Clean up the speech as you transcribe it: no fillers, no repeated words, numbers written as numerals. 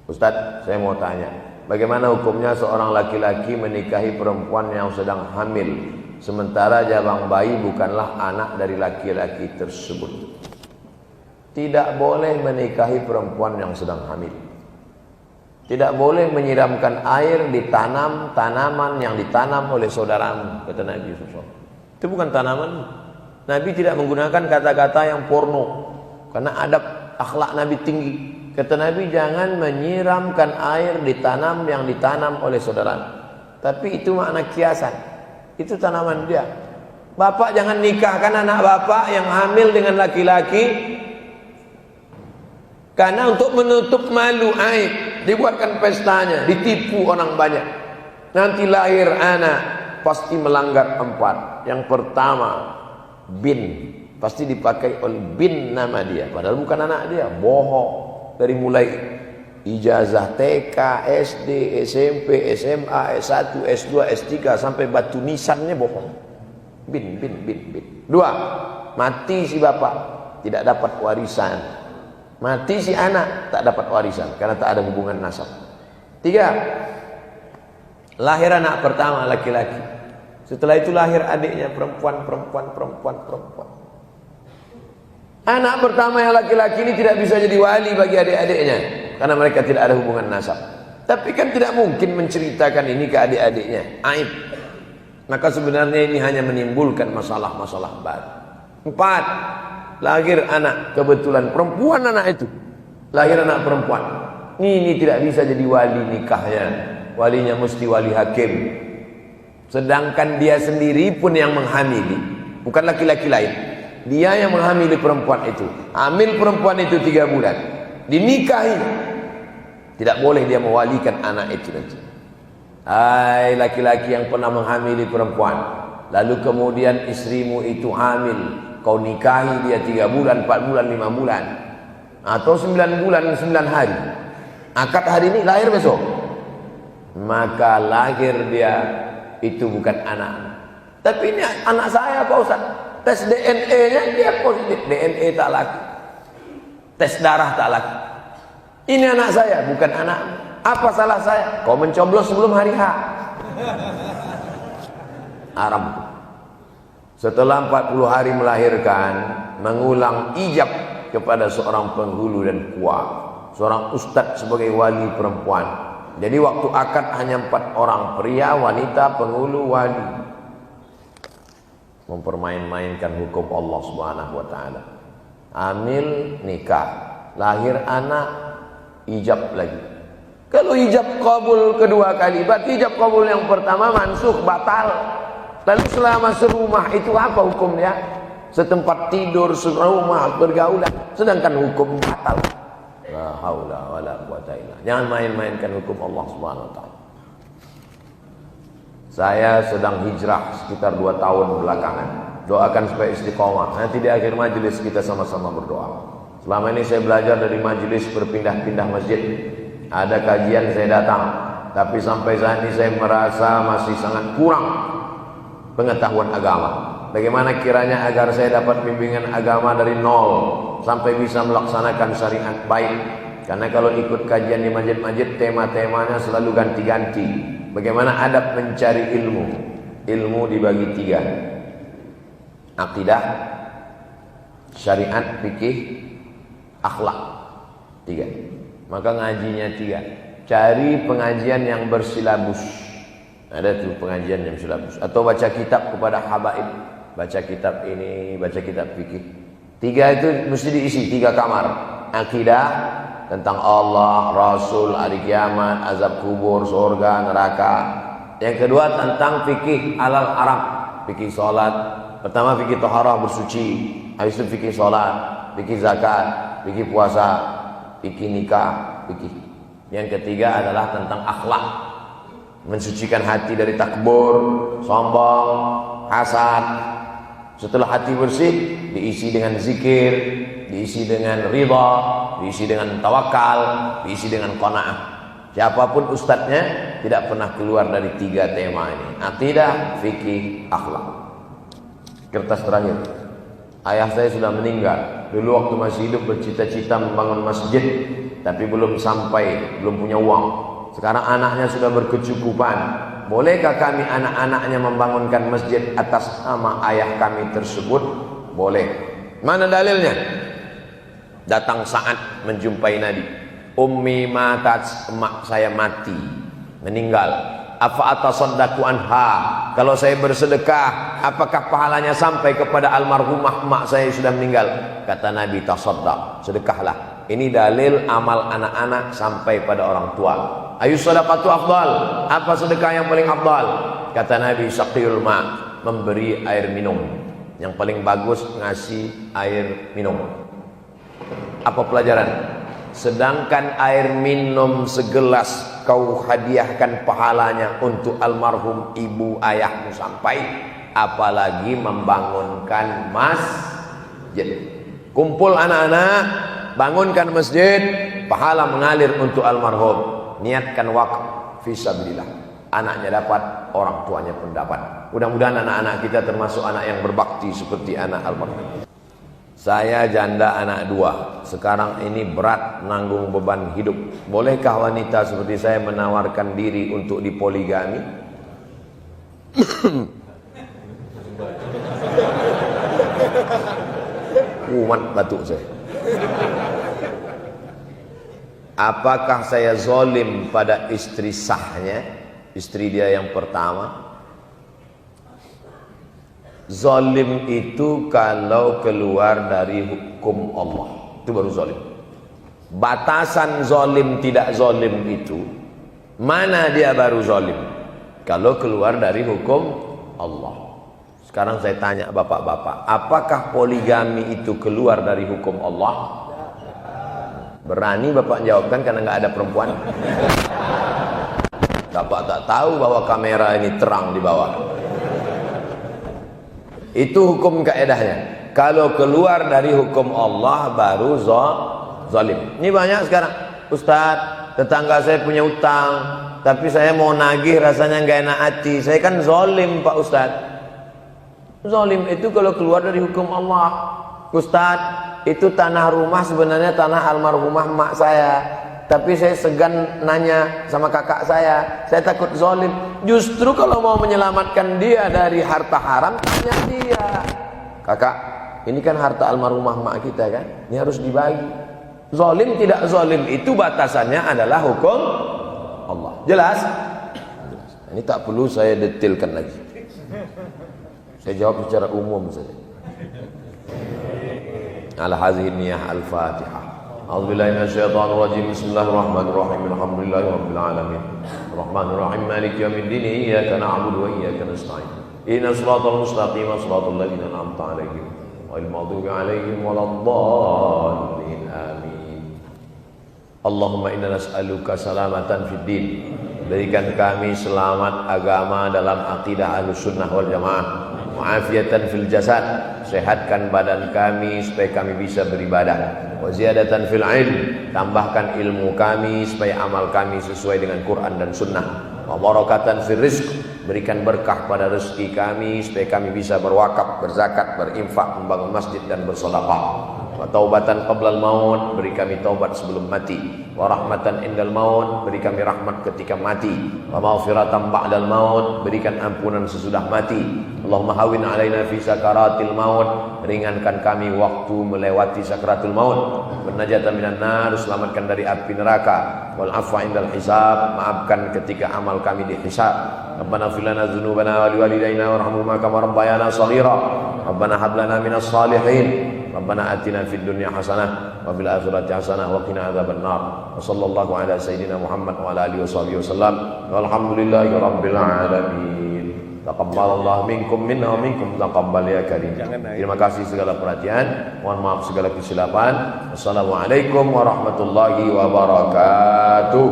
Ustadz, saya mau tanya, bagaimana hukumnya seorang laki-laki menikahi perempuan yang sedang hamil, sementara jabang bayi bukanlah anak dari laki-laki tersebut? Tidak boleh menikahi perempuan yang sedang hamil. Tidak boleh menyiramkan air di tanaman yang ditanam oleh saudaramu, kata Nabi SAW. Itu bukan tanaman. Nabi tidak menggunakan kata-kata yang porno, karena adab akhlak Nabi tinggi. Kata Nabi, jangan menyiramkan air di tanam yang ditanam oleh saudara. Tapi itu makna kiasan. Itu tanaman dia. Bapak jangan nikahkan anak bapak yang hamil dengan laki-laki, karena untuk menutup malu aib, dibuatkan pestanya, ditipu orang banyak. Nanti lahir anak pasti melanggar 4. Yang pertama, bin, pasti dipakai oleh bin nama dia, padahal bukan anak dia. Bohong. Dari mulai ijazah TK, SD, SMP, SMA, S1, S2, S3 sampai batu nisannya bohong. Bin. 2, mati si bapak, tidak dapat warisan. Mati si anak, tak dapat warisan karena tak ada hubungan nasab. 3, lahir anak pertama laki-laki, setelah itu lahir adiknya perempuan. Anak pertama yang laki-laki ini tidak bisa jadi wali bagi adik-adiknya karena mereka tidak ada hubungan nasab. Tapi kan tidak mungkin menceritakan ini ke adik-adiknya, aib. Maka sebenarnya ini hanya menimbulkan masalah-masalah baru. 4, lahir anak, kebetulan perempuan anak itu, lahir anak perempuan. Ini tidak bisa jadi wali nikahnya. Walinya mesti wali hakim. Sedangkan dia sendiri pun yang menghamili, bukan laki-laki lain. Dia yang menghamili perempuan itu. Hamil perempuan itu 3 bulan, dinikahi. Tidak boleh dia mewalikan anak itu nanti. Hai laki-laki yang pernah menghamili perempuan, lalu kemudian istrimu itu hamil, kau nikahi dia 3 bulan, 4 bulan, 5 bulan, atau 9 bulan, 9 hari. Akad hari ini, lahir besok. Maka lahir dia itu bukan anak. Tapi ini anak saya Pak Ustaz. Tes DNA-nya dia positif, DNA tak laku. Tes darah tak laku. Ini anak saya, bukan anak. Apa salah saya? Kau mencoblos sebelum hari H. Haram. Setelah 40 hari melahirkan, mengulang ijab kepada seorang penghulu dan kuat, seorang ustadz sebagai wali perempuan. Jadi waktu akad hanya 4 orang, pria, wanita, penghulu, wali. Mempermain-mainkan hukum Allah Subhanahu wa taala. Hamil, nikah, lahir anak, ijab lagi. Kalau ijab kabul kedua kali, berarti ijab kabul yang pertama mansukh, batal. Lalu selama serumah itu apa hukumnya? Setempat tidur, serumah, bergaulan, sedangkan hukum batal. La haula wala quwata illa. Jangan main-mainkan hukum Allah Subhanahu wa taala. Saya sedang hijrah sekitar 2 tahun belakangan. Doakan supaya istiqomah. Nanti di akhir majelis kita sama-sama berdoa. Selama ini saya belajar dari majelis berpindah-pindah masjid. Ada kajian saya datang, tapi sampai saat ini saya merasa masih sangat kurang pengetahuan agama. Bagaimana kiranya agar saya dapat bimbingan agama dari nol sampai bisa melaksanakan syariat baik. Karena kalau ikut kajian di masjid-masjid, tema-temanya selalu ganti-ganti. Bagaimana adab mencari ilmu? Ilmu dibagi 3. Akidah, syariat, fikih, akhlak. 3. Maka ngajinya 3. Cari pengajian yang bersilabus. Ada tuh pengajian yang silabus. Atau baca kitab kepada habaib. Baca kitab ini, baca kitab fikih. 3 itu mesti diisi, 3 kamar. Akidah, tentang Allah, Rasul, hari kiamat, azab kubur, surga, neraka. Yang kedua tentang fikih halal haram, fikih salat. Pertama fikih taharah, bersuci. Habis itu fikih salat, fikih zakat, fikih puasa, fikih nikah, fikih. Yang ketiga adalah tentang akhlak, mensucikan hati dari takbur, sombong, hasad. Setelah hati bersih, diisi dengan zikir, diisi dengan ridha, diisi dengan tawakal, diisi dengan qanaah. Siapapun ustadznya tidak pernah keluar dari 3 tema ini. Akidah, fikih, akhlak. Kertas terakhir. Ayah saya sudah meninggal. Dulu waktu masih hidup bercita-cita membangun masjid tapi belum sampai, belum punya uang. Sekarang anaknya sudah berkecukupan. Bolehkah kami anak-anaknya membangunkan masjid atas nama ayah kami tersebut? Boleh. Mana dalilnya? Datang Sa'ad menjumpai Nabi. Ummi matat, emak saya mati, meninggal. Afa atasaddaqu anha, kalau saya bersedekah apakah pahalanya sampai kepada almarhumah emak saya yang sudah meninggal? Kata Nabi, tasaddaq, sedekahlah. Ini dalil amal anak-anak sampai pada orang tua. Ayu sadaqatu afdal, apa sedekah yang paling afdal? Kata Nabi, saqiyul ma, memberi air minum. Yang paling bagus ngasih air minum. Apa pelajaran? Sedangkan air minum segelas kau hadiahkan pahalanya untuk almarhum ibu ayahmu sampai, apalagi membangunkan masjid. Kumpul anak-anak, bangunkan masjid, pahala mengalir untuk almarhum. Niatkan wakaf fisabilillah. Anaknya dapat, orang tuanya pun dapat. Mudah-mudahan anak-anak kita termasuk anak yang berbakti seperti anak almarhum. Saya janda anak 2. Sekarang ini berat nanggung beban hidup. Bolehkah wanita seperti saya menawarkan diri untuk dipoligami? Kumat batuk saya. Apakah saya zalim pada istri sahnya, istri dia yang pertama? Zalim itu kalau keluar dari hukum Allah, itu baru zalim. Batasan zalim tidak zalim itu, mana dia baru zalim? Kalau keluar dari hukum Allah. Sekarang saya tanya bapak-bapak, apakah poligami itu keluar dari hukum Allah? Berani bapak jawabkan karena nggak ada perempuan. Bapak tak tahu bahwa kamera ini terang di bawah. Itu hukum kaedahnya. Kalau keluar dari hukum Allah baru zalim. Ini banyak sekarang. Ustaz, tetangga saya punya utang, tapi saya mau nagih rasanya nggak enak hati. Saya kan zalim Pak Ustaz. Zalim itu kalau keluar dari hukum Allah. Ustaz, itu tanah rumah sebenarnya tanah almarhumah emak saya, tapi saya segan nanya sama kakak saya takut zalim. Justru kalau mau menyelamatkan dia dari harta haram, tanya dia, kakak, ini kan harta almarhumah emak kita kan, ini harus dibagi. Zalim tidak zalim itu batasannya adalah hukum Allah. Jelas? Ini tak perlu saya detailkan lagi, saya jawab secara umum saja. Ala hadhihi niyyah al-Fatihah. A'udzubillahi minasyaitonir rajim. Bismillahirrahmanirrahim. Alhamdulillahi rabbil alamin. Arrahmanir rahim. Maliki yaumiddin. Iyyaka na'budu wa iyyaka nasta'in. Ihdinas siratal mustaqim. Shiratal ladzina an'amta 'alaihim ghairil maghdubi 'alaihim waladdallin. Amin. Allahumma inna nas'aluka salamatan fid din. Berikan kami selamat agama dalam akidah Ahlussunnah wal Jamaah. Mu'afiyatan fil jasad, sehatkan badan kami supaya kami bisa beribadah. Wa ziyadatan fil ilm, tambahkan ilmu kami supaya amal kami sesuai dengan Quran dan Sunnah. Wa barakatan fil rizq, berikan berkah pada rezeki kami supaya kami bisa berwakaf, berzakat, berinfak, membangun masjid dan bersedekah. Wa taubatan qablal maut, beri kami taubat sebelum mati. Wa rahmatan indal maut, beri kami rahmat ketika mati. Wa maghfiratan ba'dal maut, berikan ampunan sesudah mati. Allahumma hawin alaina fi sakaratil maut, ringankan kami waktu melewati sakaratul maut. Wan najata minan nar, selamatkan dari api neraka. Wal afwa indal hisab, maafkan ketika amal kami dihisab. Rabbana fir lana dzunubana wa liwalidayna warhamhuma kama rabbayana shaghira. Rabbana hab lana minas salihin. Rabbana atina fid dunya hasanah wa fil akhirati hasanah wa qina adzabannar. Wa sallallahu ala sayyidina Muhammad wa ala alihi washabihi wasallam. Walhamdulillahi rabbil alamin. Taqabbalallahu minkum minna wa minkum taqabbal ya karim. Terima kasih segala perhatian. Mohon maaf segala kesilapan. Wassalamualaikum warahmatullahi wabarakatuh.